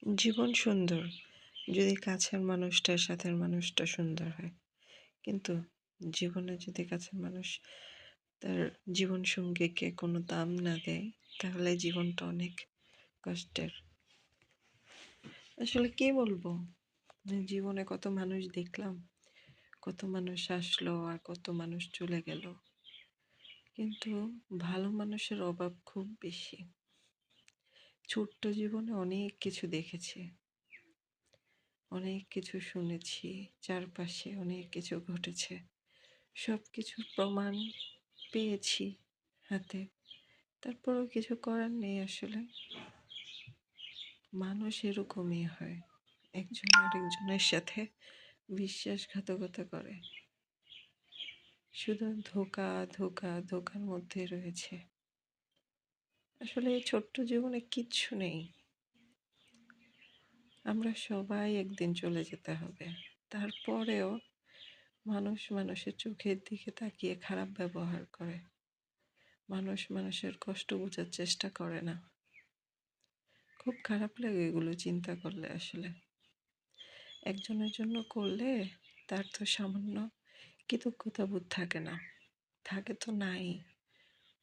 জীবন সুন্দর যদি কাছের মানুষটার সাথের মানুষটা সুন্দর হয়। কিন্তু জীবনে যদি কাছের মানুষ তার জীবন সঙ্গীকে কোনো দাম না দেয়, তাহলে জীবনটা অনেক কষ্টের। আসলে কি বলবো, জীবনে কত মানুষ দেখলাম, কত মানুষ আসলো আর কত মানুষ চলে গেল, কিন্তু ভালো মানুষের অভাব খুব বেশি। ছোট্ট জীবনে অনেক কিছু দেখেছি, অনেক কিছু শুনেছি, চারপাশে অনেক কিছু ঘটেছে, সব কিছুর প্রমাণ পেয়েছি হাতে। তারপরেও কিছু করার নেই আসলে। মানুষ এরকমই হয়, একজন আরেকজনের সাথে বিশ্বাসঘাতকতা করে, শুধু ধোঁকা ধোঁকা ধোঁকার মধ্যে রয়েছে। আসলে এই ছোট্ট জীবনে কিচ্ছু নেই, আমরা সবাই একদিন চলে যেতে হবে। তারপরেও মানুষ মানুষের চোখের দিকে তাকিয়ে খারাপ ব্যবহার করে, মানুষ মানুষের কষ্ট বোঝার চেষ্টা করে না। খুব খারাপ লাগে এগুলো চিন্তা করলে। আসলে একজনের জন্য করলে তার তো সামান্য কৃতজ্ঞতাবোধ থাকে না, থাকে তো নাই।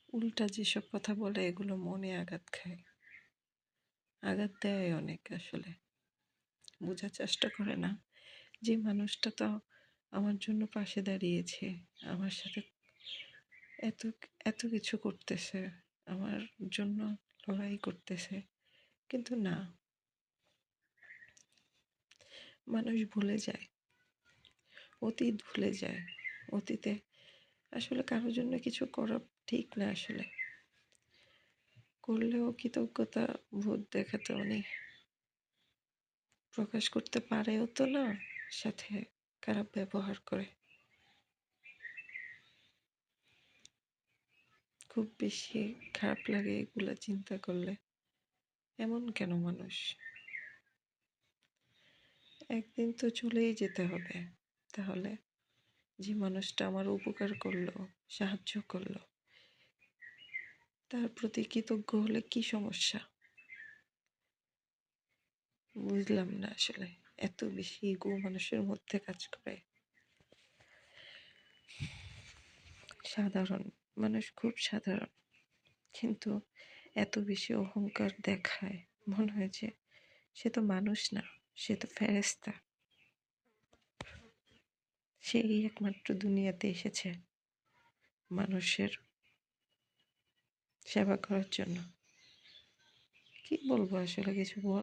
উল্টা যেসব কথা বলে এগুলো মনে আঘাত খায়, আঘাত দেয় অনেক। আসলে বোঝার চেষ্টা করে না যে মানুষটা তো আমার জন্য পাশে দাঁড়িয়েছে, আমার সাথে এত এত কিছু করতেছে, আমার জন্য লড়াই করতেছে, কিন্তু না, মানুষ ভুলে যায়, অতীত ভুলে যায়। অতীতে আসলে কারোর জন্য কিছু করা ঠিক না। আসলে করলেও কৃতজ্ঞতা বোধ দেখাতে অনেক প্রকাশ করতে পারেও তো না, সাথে খারাপ ব্যবহার করে। খুব বেশি খারাপ লাগে এগুলা চিন্তা করলে। এমন কেন মানুষ? একদিন তো চলেই যেতে হবে। তাহলে যে মানুষটা আমার উপকার করলো, সাহায্য করলো, তার প্রতি কৃতজ্ঞ হলে কি সমস্যা? বুঝলাম না আসলে, এত বেশি ইগো মানুষের মধ্যে কাজ করে। সাধারণ মানুষ, খুব সাধারণ, কিন্তু এত বেশি অহংকার দেখায়, মনে হয় যে সে তো মানুষ না, সে তো ফেরেশতা। সেই একমাত্র দুনিয়াতে এসেছে মানুষের সেবা করার জন্য। কি বলবো আসলে, কিছু